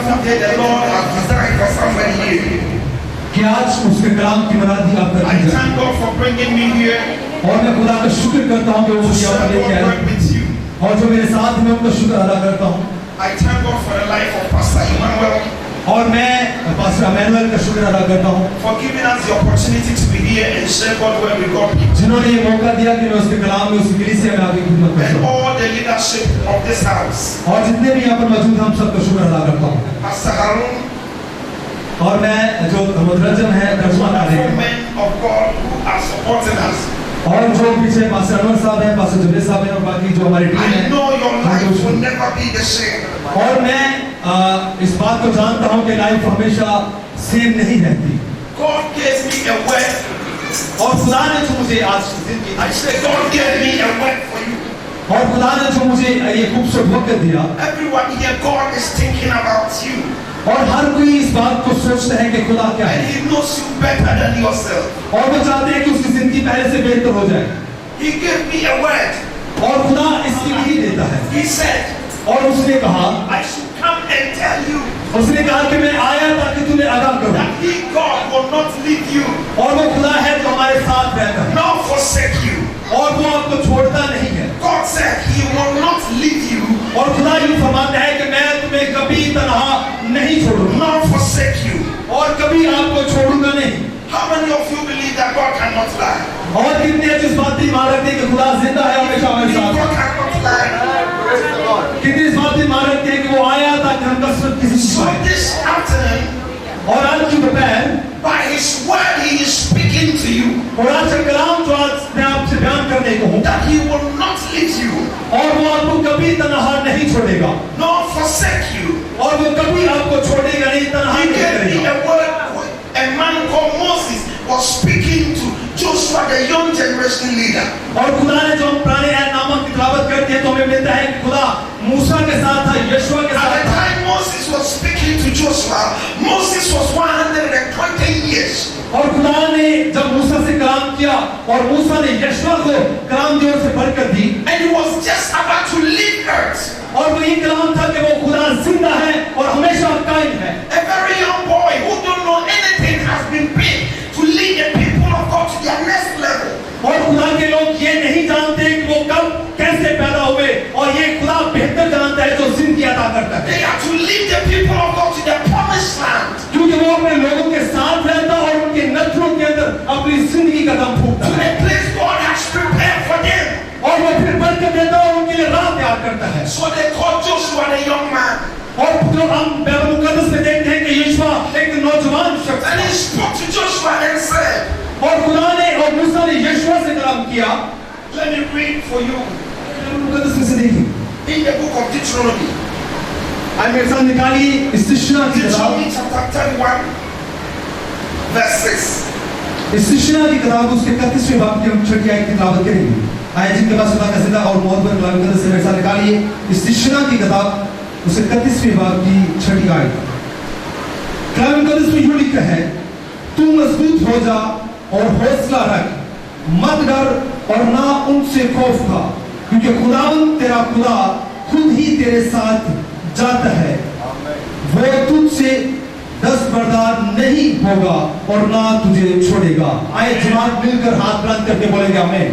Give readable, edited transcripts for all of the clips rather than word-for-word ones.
today the Lord has designed for somebody here. कि आज उसके कलाम की मुरादी आप I करते हैं thank God for bringing me here. और मैं खुदा का शुक्र करता हूँ कि वो To मुझे यहाँ share पर लेके God's आया word with you. और जो मेरे साथ में उनका शुक्र अदा करता हूँ I thank God for the life of Pastor Emmanuel, और मैं पास्टर इमैनुअल का शुक्र अदा करता हूँ for giving us the opportunity to be here and share God's word with God people. जिन्होंने ये मौका दिया कि मैं उसके कलाम में उसकी कलीसिया में आगे खिदमत कर And सकूं all the leadership of this house. और जितने भी यहाँ पर मौजूद हैं, हम सबका शुक्र अदा करता हूँ Pastor Harun, और मैं जो मुतरजम है तर्जुमा कर रहे wonderful हैं men of God who are supporting us. और जो पीछे पास्टर अनवर साहब हैं, पास्टर जुबेर साहब हैं और बाकी जो हमारी टीम I है know your life will never be the same. और मैं इस बात को जानता हूँ कि लाइफ हमेशा सेम नहीं रहती God gave me a word. और खुदा ने जो मुझे आज जिंदगी I said, God gave me a word for you. और खुदा ने जो मुझे ये खूबसूरत वक्त दिया Everyone here, God is thinking about you. और हर कोई इस बात को सोचता है कि खुदा क्या And है He knows you better than yourself. और वो चाहते हैं कि उसकी जिंदगी पहले से बेहतर हो जाए He gave me a word. और खुदा इसके लिए देता है He said, और उसने कहा I should come and tell you उसने कहा कि मैं आया ताकि तुम्हें आगाह करूं that He, God, will not leave you, और वो खुदा है जो हमारे साथ रहता है nor forsake you. और वो आपको छोड़ता नहीं है God said He will not leave you, और खुदा यूं फरमाता है कि मैं तुम्हें कभी तन्हा नहीं छोड़ूंगा nor forsake you. और कभी आपको छोड़ूंगा नहीं How many of you believe that God cannot lie? और कितने जिस बात की मान रखते हैं कि खुदा जिंदा है हमेशा हमारे God साथ cannot lie. कितने इस बात की मान रखते हैं कि वो आया ताकि हम कसरत किसी चीज So पाए this afternoon, और आज की दोपहर by His word, He is speaking to you और आज का कलाम जो आज मैं आपसे बयान करने को हूँ that He will not leave you, और वो आपको कभी तन्हा नहीं छोड़ेगा nor forsake you. और वो कभी आपको छोड़ेगा नहीं तन्हा He नहीं gave me करेगा a word. A man called Moses was speaking to Joshua, the young generation leader. और खुदा ने जो हम पुराने नामक की तिलावत करते हैं तो हमें मिलता है कि खुदा मूसा के साथ था यशुआ के At साथ the था time Moses was speaking to Joshua, Moses was 120 years. और खुदा ने जब मूसा से कलाम किया और मूसा ने यशुआ को कलाम दी और से बरकत दी And he was just about to leave earth. और वो ये कलाम था कि वो खुदा जिंदा है और हमेशा कायम है A very young boy who don't know anything has been paid to lead the people of God to their next level. और खुदा के लोग ये नहीं जानते कि वो कब कैसे पैदा हुए और ये खुदा बेहतर जानता है जो जिंदगी अदा करता है They are to lead the people of God to their promised land. क्योंकि वो अपने लोगों के साथ रहता और उनके नस्लों के अंदर अपनी जिंदगी का दम फूकता To है the place God has prepared for them. और वो फिर बरकत देता और उनके लिए राह तैयार करता है So they called Joshua the young man. और जो हम बाइबल मुकद्दस में देखते हैं कि यीशुआ एक नौजवान शख्स And he spoke to Joshua and said, और खुदा ने और मूसा ने यीशुआ से कलाम किया let me read for you Bible मुकद्दस में से देखिए in the book of Deuteronomy. आज मेरे साथ निकालिए इस्तिशना की किताब Deuteronomy chapter 31 verse 6. इस्तिशना की किताब उसके 31वें बाब की हम छठी आयत की तिलावत करेंगे आए जिनके पास खुदा का जिंदा और मोहब्बत कलाम मुकद्दस से मेरे साथ निकालिए इस्तिशना की किताब उसके 31वें बाब की छठी आयत कलाम मुकद्दस में यूं लिखा है तू मजबूत हो जा और हौसला रख मत डर और ना उनसे खौफ खा क्योंकि खुदावंद तेरा खुदा खुद ही तेरे साथ जाता है वो तुझसे दस्तबरदार नहीं होगा और ना तुझे छोड़ेगा आए जमात मिलकर हाथ बुलंद करके बोलेंगे आमीन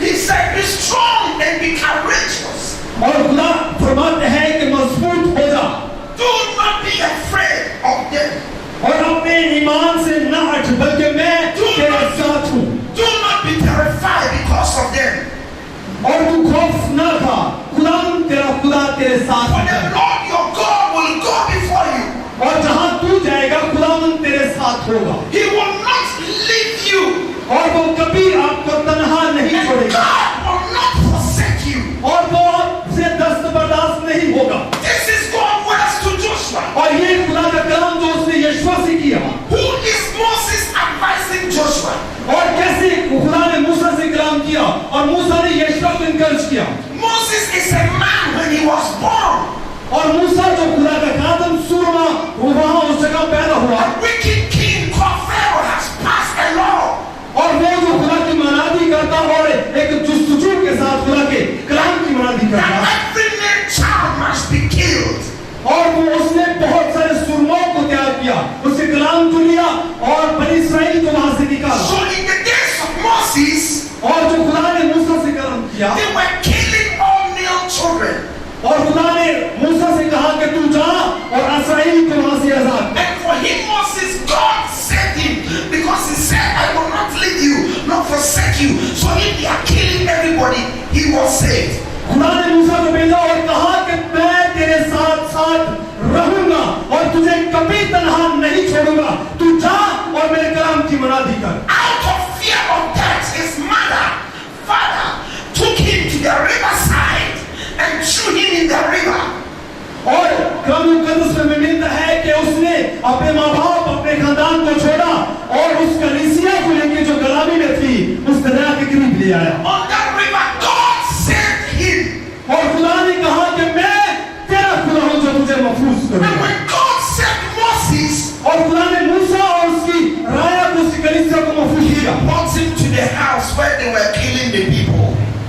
He said, be strong and be courageous. और खुदा फरमाते हैं कि मजबूत हो जा Do not be afraid of them. और अपने ईमान से ना हट बल्कि मैं तेरे साथ हूँ Do not be terrified because of them. और तू खौफ ना खा खुदा तेरे साथ For the है Lord your God will go before you. और जहाँ तू जाएगा खुदावंद तेरे साथ होगा He will not leave you. और वो कभी आपको तन्हा नहीं And छोड़ेगा God will not forsake you. और वो आपसे दस्तबरदार नहीं होगा This is God's words to Joshua. और ये खुदा का कलाम जो उसने यशुआ से किया Who is Moses advising Joshua? और कैसे खुदा ने मूसा से कलाम किया और मूसा ने यशुआ को इनकरेज किया Moses is a man when he was born. और मूसा जो खुदा का खादम सूरमा वो वहां उस जगह पैदा हुआ A wicked king called किया They were killing all male children. और खुदा ने मूसा से कहा कि तू जा और इस्राएल को वहां से आजाद कर। And for him, Moses, God sent him because he said, I will not leave you, not forsake you. So if they are killing everybody, he was saved. खुदा ने मूसा को भेजा और कहा कि मैं तेरे साथ साथ रहूंगा और तुझे कभी तन्हा नहीं छोड़ूंगा। तू जा और मेरे कलाम की मनादी कर। Out of fear of death, his mother, father took him to the riverside and threw him in the river. और कलाम मुकद्दस में मिलता है कि उसने अपने माँ बाप अपने खानदान को छोड़ा और उस कलीसिया को लेकर जो गुलामी में थी उस दरिया के करीब ले आया। On that river, God saved him. और खुदा ने कहा कि मैं तेरा खुदा हूं जो तुझे महफूज And करूंगा। when God saved Moses, और खुदा ने मूसा और उसकी राया को उसकी कलीसिया को महफूज he किया brought him to the house where they were killing the people.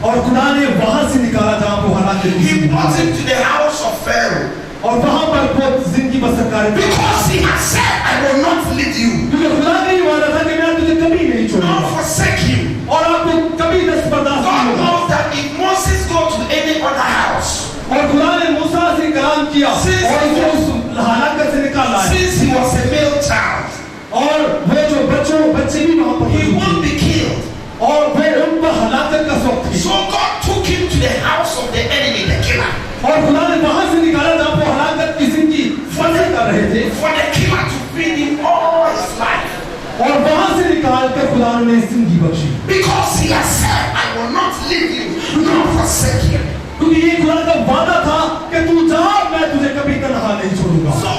और खुदा ने वहां से निकाला जहां वो हालात He brought him to the house of Pharaoh. और वहां पर बहुत जिंदगी बसर कर Because he had said, I will not leave you, क्योंकि खुदा ने ही वादा था कि मैं तुझे कभी नहीं not छोड़ूंगा forsake you. और आपको कभी दस्त बर्दाश्त God नहीं होगा। knows that if Moses go to any other house, और खुदा ने मूसा से कलाम किया और उसे उस हलाकत से निकाला है। since he was a male child, और वो जो बच्चे भी वहां पर he won't be killed. और वो उन पर हलाकत का शौक थी So God took him to the house of the enemy, the killer, और खुदा ने वहां से निकाला जहां वो हलाकत की जिंदगी फंसे कर रहे थे for the killer to feed him all his life. और वहां से निकाल कर खुदा ने जिंदगी Bakshi Because he has said, I will not leave you, nor forsake you. क्योंकि ये खुदा का वादा था कि तू जा मैं तुझे कभी तन्हा नहीं छोड़ूंगा। So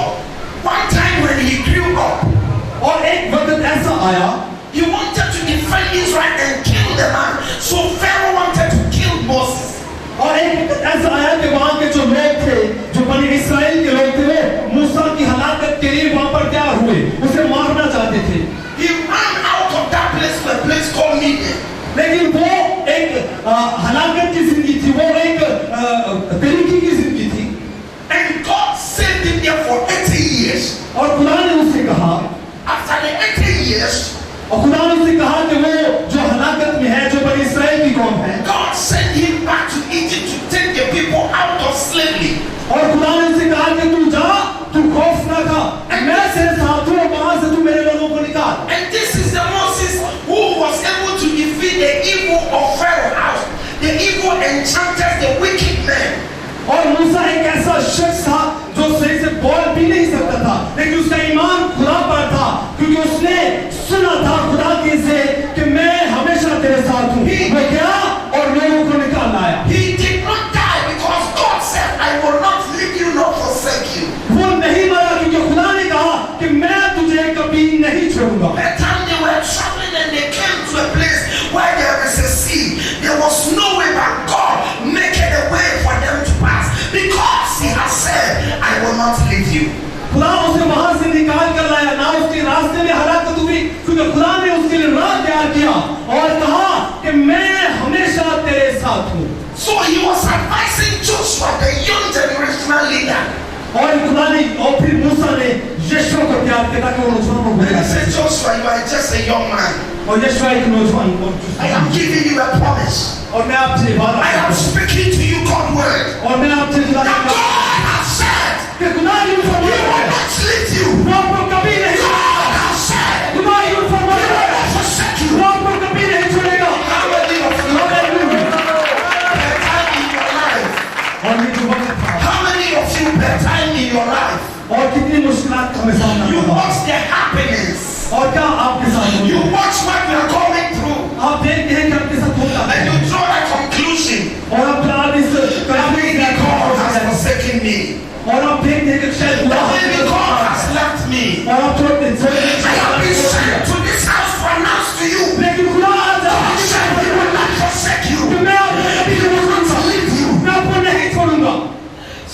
one time when he grew up, और एक वक्त ऐसा आया he wanted to defend Israel and kill the man. So Pharaoh wanted to kill Moses. और एक वक्त ऐसा आया कि वहां के जो लोग थे जो बनी इस्राएल के लोग थे वो मूसा की हलाकत के लिए वहां पर तैयार हुए उसे मारना चाहते थे He ran out of that place to a place called Midian. लेकिन वो एक हलाकत की जिंदगी थी वो एक तरीके की जिंदगी थी And God saved him there for 80 years. और खुदा ने उससे कहा After the 80 years, और खुदा ने उससे कहा कि वो जो हलाकत में है जो बनी इस्राएल की कौम है God sent him back to Egypt to take the people out of slavery. और खुदा ने उससे कहा कि तू जा तू खौफ ना खा मैं तेरे साथ हूं वहां से तू मेरे लोगों को निकाल And this is the Moses who was able to defeat the evil of Pharaoh's house, the evil enchanters, the wicked men. और मूसा एक ऐसा शख्स था जो सही से बोल भी नहीं सकता था लेकिन उसका ईमान खुदा पर था क्योंकि उसने सुना था खुदा की से कि मैं हमेशा तेरे साथ हूं वो गया और लोगों को निकाल लाया He did not die because God said, I will not leave you nor forsake you. वो नहीं मरा क्योंकि खुदा ने कहा कि मैं तुझे कभी नहीं छोड़ूंगा By the time they were traveling and they came to a place where there is a sea, there was no way but God made a way for them to pass because he has said, I will not leave you. खुदा उसे वहां से निकाल कर लाया ना उसके रास्ते में हलाकत हुई क्योंकि खुदा ने उसके लिए राह तैयार किया और कहा कि मैं हमेशा तेरे साथ हूं So he was advising Joshua, the young generational leader. और खुदा ने और फिर मूसा ने यशुआ को तैयार किया ताकि वो नौजवानों को And बुलाए he said, Joshua, you are just a young man. और यशुआ एक नौजवान I am giving you a promise. और मैं आपसे वादा I am करता speaking to you God's word. हूं और मैं आपसे खुदा That का God has said, कि खुदा यूं He फरमाता will है not leave you. वो आपको कभी नहीं God has said, खुदा यूं फरमाता है forsake you. वो आपको कभी नहीं छोड़ेगा How many of you hallelujah per time in your life? और ये जो वक्त था How many of you per time in your life? और कितनी मुश्किलात का हमें सामना You करना watch the happenings. और क्या आपके साथ You होता है watch what you are going through. आप देखते हैं कि आपके साथ होता है And you draw a conclusion. और आप इस Maybe God has forsaken me. और आप देखते हैं कि शायद खुदा Maybe God has left me. और आप छोड़ते I have been sent to this house to announce to you. लेकिन खुदा आज God said He will not forsake you. कि मैं आपको कभी He will not leave you. मैं आपको नहीं छोड़ूंगा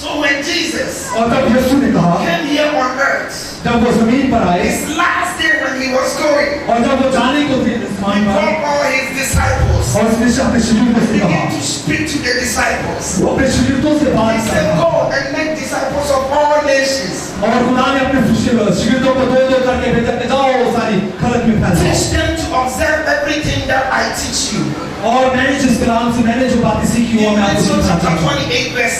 So when Jesus और तब यीशु ने कहा came here on earth, जब वो जमीन पर आए his last day when he was going, और जब वो जाने को थे इस he मान पर called all his disciples. और उसने अपने शिष्यों से He कहा began to speak to the disciples. वो अपने शिष्यों से He बात said, कर Go and make disciples of all nations. और खुदा ने अपने शिष्यों को दो दो करके भेजा कि जाओ सारी खलक में फैल जाओ Teach them to observe everything that I teach you. और मैंने जिस कलाम से मैंने जो बातें सीखी वो मैं आपको Matthew सिखाना chapter चाहता हूँ। 28 verse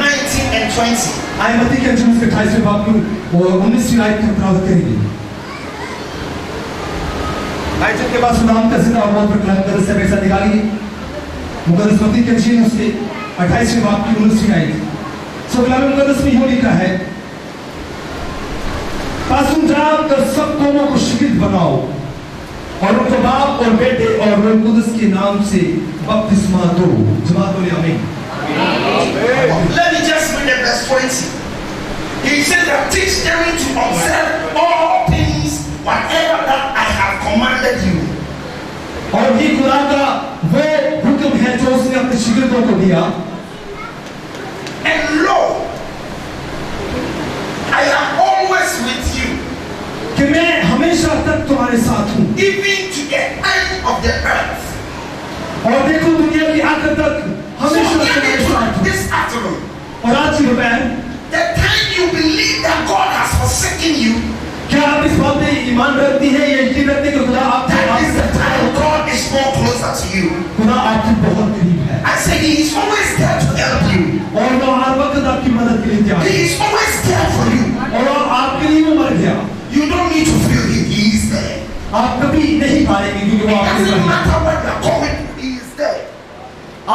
19 and 20. आए मत्ती के अंजिल उसके 28वें बाब की और 19वीं आयत की तिलावत करेंगे। आए जिनके पास खुदावंद का जिंदा और मौत पर कलाम मुकद्दस से मेरे साथ निकालिए। मुकद्दस मत्ती के अंजिल उसके 28वें बाब की 19वीं आयत। सो कलाम मुकद्दस में यूं लिखा है, पास तुम जाकर सब कौमों को शागिर्द बनाओ और उनको बाप और बेटे और रूह कुदस के नाम से बपतिस्मा दो। जमात बोले आमीन। Let me just read the verse 20. He said that teach them to observe all things, whatever that I have commanded you. और ये खुदा का वो हुक्म है जो उसने अपने शिगिर्दों को दिया। And lo, I am always with you, कि मैं हमेशा तक तुम्हारे साथ हूँ, even to the end of the earth. और देखो दुनिया की आखिर तक So हमेशा let तुम्हारे me साथ talk हूँ। this afternoon. और आज की दोपहर The time you believe that God has forsaken you, क्या आप इस बात में ईमान रखती हैं या यकीन रखते हैं कि खुदा that is the आपसे time God is more closer to you. खुदा आपकी बहुत करीब है I say He is always there to help you. और वो हर वक्त आपकी मदद के लिए तैयार He है is always there for you. और वो आपके लिए वो मर गया। You don't need to feel Him. He is there. आप कभी नहीं पाएंगे क्योंकि वो It आपके doesn't लिए है। matter what you are going through. He is there.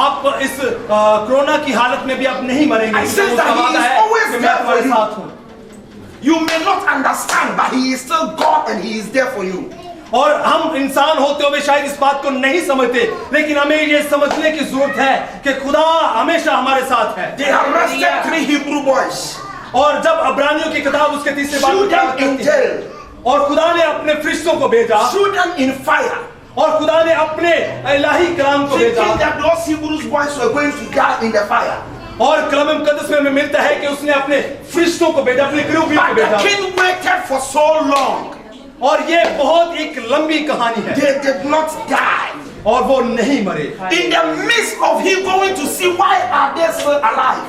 आप इस कोरोना की हालत में भी आप नहीं मरेंगे। I said उसका that he वादा is है always कि मैं there तुम्हारे for you. साथ हूँ। You may not understand, but He is still God and He is there for you. और हम इंसान होते हुए शायद इस बात को नहीं समझते, लेकिन हमें ये समझने की जरूरत है कि खुदा हमेशा हमारे साथ है। They arrested 3 Hebrew boys, और जब अब्रानियों की किताब उसके 30 बाब threw में क्या them in कहती है, jail, और खुदा ने अपने फरिश्तों को भेजा threw them in fire, और खुदा ने अपने इलाही कलाम को भेजा thinking that those Hebrew boys were going to die in the fire. और कलाम मुकद्दस में हमें मिलता है कि उसने अपने फरिश्तों को भेजा, अपने किरूबियों को But the भेजा। king waited for so long. और ये बहुत एक लंबी कहानी है They did not die. और वो नहीं मरे। In the midst of him going to see why are they still alive,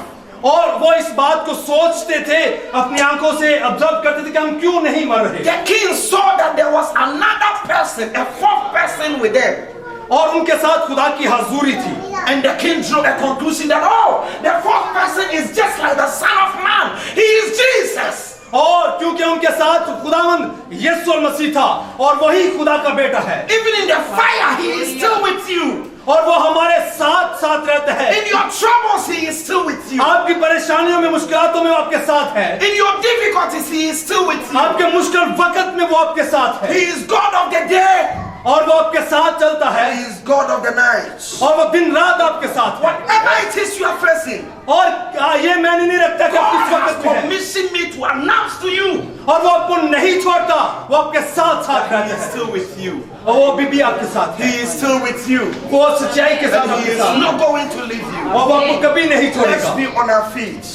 और वो इस बात को सोचते थे, अपनी आंखों से ऑब्जर्व करते थे कि हम क्यों नहीं मर रहे। the king saw that there was another person, a 4th person with them. और उनके साथ खुदा की हजूरी थी। And the king drew a conclusion that, oh, the 4th person is just like the Son of Man. He is Jesus. और क्योंकि उनके साथ खुदावंद यीशु मसीह था और वही खुदा का बेटा है। Even in the fire, he is still with you. और वो हमारे साथ साथ रहता है। In your troubles, he is still with you. आपकी परेशानियों में, मुश्किलातों में वो आपके साथ है। In your difficulties, he is still with you. आपके मुश्किल वक्त में वो आपके साथ है He is God of the day. और वो आपके साथ चलता है He is God of the night. और वो दिन रात आपके साथ है। Whatever it is you are facing, और ये मैंने नहीं रखता कि आप God किस has वक्त में हैं। commissioned me to announce to you. और वो आपको नहीं छोड़ता, वो आपके साथ साथ He रहता is है still with you. और वो भी आपके साथ He है। is still with you. वो सच्चाई के साथ And he आपके is साथ not going to leave you. और वो आपको कभी नहीं Let's छोड़ेगा। be on our feet.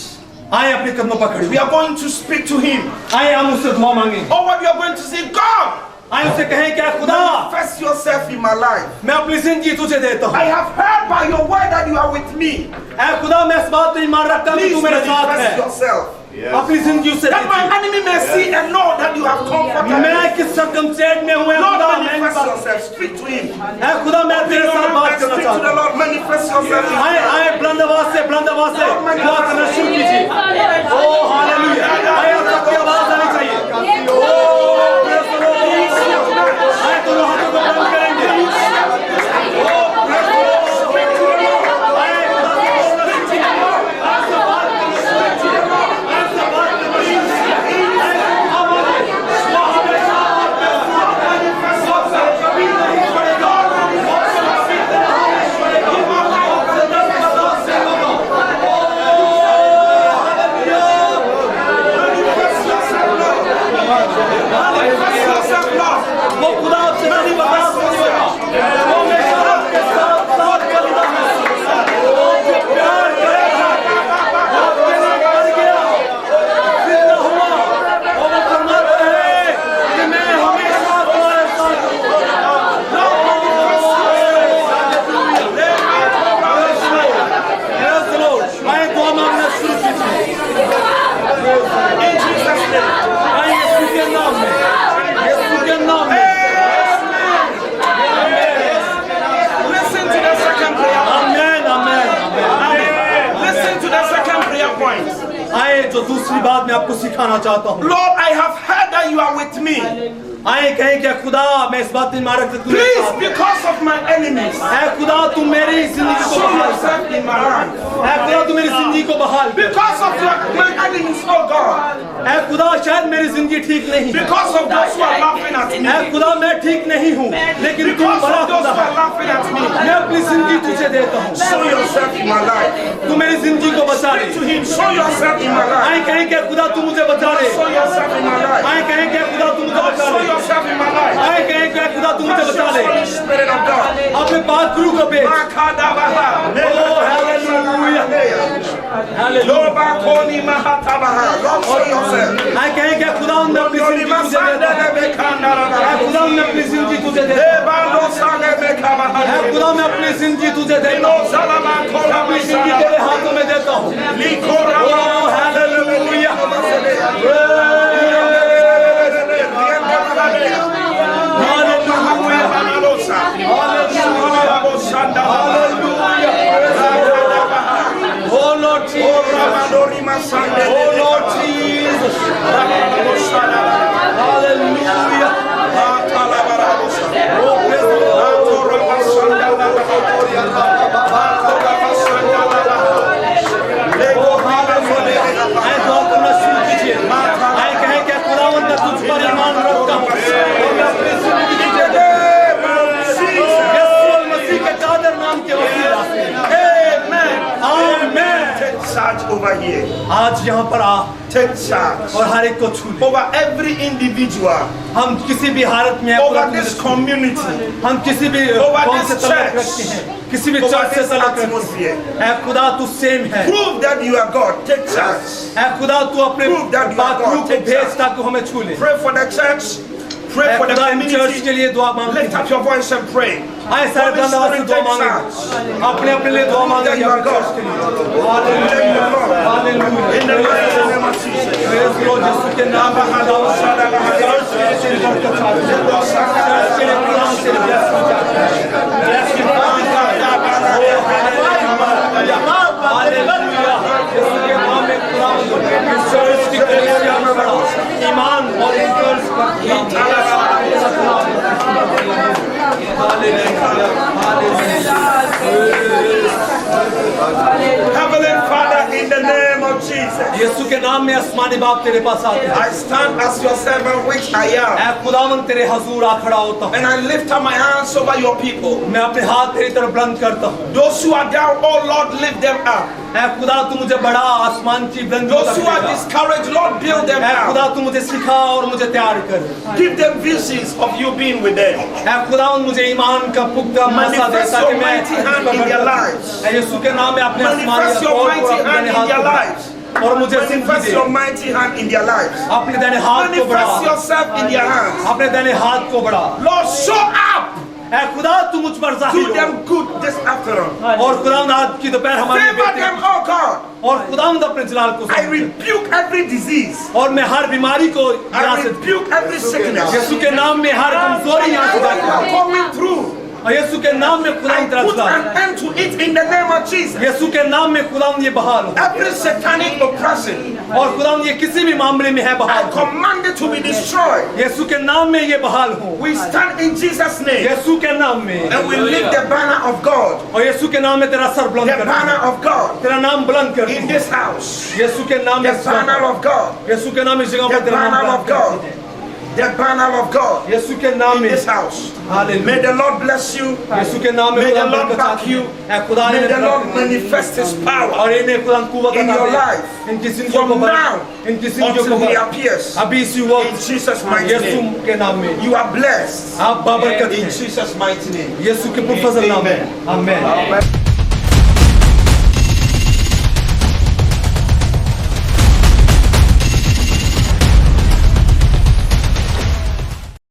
आए अपने कदमों पर खड़े We हो। are going to speak to him. आए हम उससे दुआ मांगे। Or what we are going to say, God, आए उससे कहें क्या खुदा, manifest yourself in my life. मैं अपनी जिंदगी तुझे देता I हूँ। have heard by your word that you are with me. ऐ खुदा, मैं इस बात पे ईमान रखता हूँ कि Please तू मेरे साथ manifest है। yourself. अपनी जिंदगी उससे That my देती enemy may see and know that you have comforted me. मैं किस सर्कमस्टेंस में हूँ ऐ Lord, खुदा, मैं manifest इस बात- yourself. Speak to him. ऐ खुदा, मैं तेरे साथ बात Speak करना to चाहता the हूँ। Lord. Manifest yourself. आए बुलंद आवाज से दुआ करना शुरू कीजिए। ओ हालेलुया, आए आप सबकी आवाज आनी चाहिए। ओ प्रेज़ द लॉर्ड, आए दोनों हाथों को बुलंद करेंगे। ओ प्रेज़ द लॉर्ड, आए खुदा से बोलना सीखिए, आपसे बात करना सीखिए, आपसे बात करना सीखिए। वो हमेशा आपके साथ है, कभी नहीं छोड़ेगा, आपसे कभी नहीं छोड़ेगा, आपसे 10 कदम से होगा। ओ हालेलुया। दूसरी बात मैं आपको सिखाना चाहता हूँ। Lord, I have heard that you are with me. आए कहें क्या खुदा मैं इस बात में मारक से Please, because of my enemies, ऐ खुदा तू मेरी जिंदगी को show बहाल yourself in my life. ऐ खुदा तू मेरी जिंदगी को बहाल Because of my enemies, oh God. ऐ खुदा शायद मेरी जिंदगी ठीक नहीं है Because of those who are laughing at me. ऐ खुदा मैं ठीक नहीं हूँ लेकिन तू Because बड़ा of those खुदा who are laughing at me. मैं अपनी जिंदगी तुझे देता हूँ Show yourself in my life. तू मेरी जिंदगी को बचा ले Speak to him. Show yourself in my life. आए कहें क्या खुदा तू मुझे बचा ले Show yourself in my life. आए कहें क्या खुदा तू मुझे बचा Show ले yourself in my life. आए कहें क्या खुदा तू मुझे बचा ले Holy Spirit of God. अपने पाक गुरु को भेज Makadabaha. Oh, hallelujah. Hallelujah. Lobakoni mahatabaha. Lord, show yourself. आए कहें क्या खुदा मैं अपनी जिंदगी तुझे देता हूँ ऐ खुदा मैं अपनी जिंदगी तुझे देता हूँ ऐ खुदा मैं अपनी जिंदगी तुझे देता हूँ अपनी जिंदगी तेरे हाथों में देता हूँ Oh, hallelujah. Oh Lord Jesus. Oh Lord Jesus. Hallelujah. Oh praise the Lord. आए दुआ करना शुरू कीजिए आए कहें क्या खुदावंद मैं तुझ पर ईमान रखता हूँ और मैं अपनी जिंदगी तुझे यीशु मसीह के कादर नाम के वसीला से आमेन आमेन Take charge over here. आज यहाँ पर आ Take charge और हर एक को छू ले over every individual, हम किसी भी हालत में over this community, हम किसी भी over कौन से this तलक church, रखते हैं किसी भी over चर्च से this तलक रखते atmosphere. हैं ऐ खुदा तू सेम है Prove that you are God. Take charge. ऐ खुदा तू अपने Prove that you are पाक God. रूह को Take भेज charge. ताकि हमें छू ले Pray for the church. Pray I for the खुदा इन चर्च community. के लिए दुआ मांगते Lift हैं up your voice and pray. आए सारे Holy धन्यवाद से Spirit, दुआ take मांगे charge. अपने अपने लिए दुआ मांगे That you are God. Church के लिए In the mighty name of Jesus. Praise lord Yeshu के नाम में खुदावंद चर्च के लिए तेरी बरकत चाहते हैं चर्च के लिए खुदावंद तेरी ब्लेसिंग चाहते हैं Bless you, Father. हालेलुया यीशु के नाम में खुदावंद इस चर्च की कलीसिया में बड़ा ईमान और इस चर्च पर Heavenly Father, in the name of Jesus, यीशु के नाम में आसमानी बाप तेरे पास आते हैं I stand as your servant which I am, ऐ खुदावंद तेरे हजूर आ खड़ा होता हूँ and I lift up my hands over your people. मैं अपने हाथ तेरी तरफ बुलंद करता हूँ Those who are down, oh Lord, lift them up. ऐ खुदा तू मुझे बड़ा आसमान की बुलंदी Those who are discouraged, Lord, build them ऐ खुदा up. तू मुझे सिखा और मुझे तैयार कर Give them visions of you being with them. ऐ खुदावंद मुझे ईमान का पुख्ता मसा दे Manifest ताकि your मैं mighty hand in their lives. ऐ यीशु के नाम में अपने आसमानी Manifest your और mighty अपने hand in हाथ their को बढ़ा। lives. और मुझे जिंदगी Manifest they your mighty hand in their lives. अपने दाहिने हाथ को बढ़ा Manifest yourself in their hands. अपने दाहिने हाथ को बढ़ा Lord, show up. ऐ खुदा तू मुझ पर Do जाहिर हो them good this afternoon. और खुदावंद आज की दोपहर हमारे Favor बेटे them, oh God. और खुदावंद अपने जलाल को I समझे। rebuke every disease. और मैं हर बीमारी को यहाँ I से rebuke every sickness. यीशु के नाम में हर कमजोरी यहाँ से जाती है Whatever going through, और यीशु के नाम में खुदा I तेरा put Jalal an end to it in the name of Jesus. यीशु के नाम में खुदा ये बहाल हो Every satanic oppression, और खुदा ये किसी भी मामले में है I बहाल हो command it to be destroyed. यीशु के नाम में ये बहाल हो We stand in Jesus' name यीशु के नाम में and we lift the banner of God, और यीशु के नाम में तेरा सर बुलंद the कर banner of God तेरा नाम बुलंद कर in this house, यीशु के नाम the में banner of God, यीशु के नाम इस जगह the पर तेरा नाम banner of बुलंद God, कर the banner of God यीशु के नाम in में this house. Hallelujah May the Lord bless you. यीशु के नाम में May खुदा the Lord बरकत back चाहती you. है ऐ खुदा May ने the Lord manifest His power और इन्हें खुदा कुव्वत in अता your दे life इनकी जिंदगियों को from बढ़ा now इनकी जिंदगियों को until He बढ़ा appears. अभी इसी In वक्त Jesus' mighty यीशु name. के नाम में You are blessed. आप बाबरकत In हैं Jesus' mighty name. यीशु के पुरफजल नाम में आमीन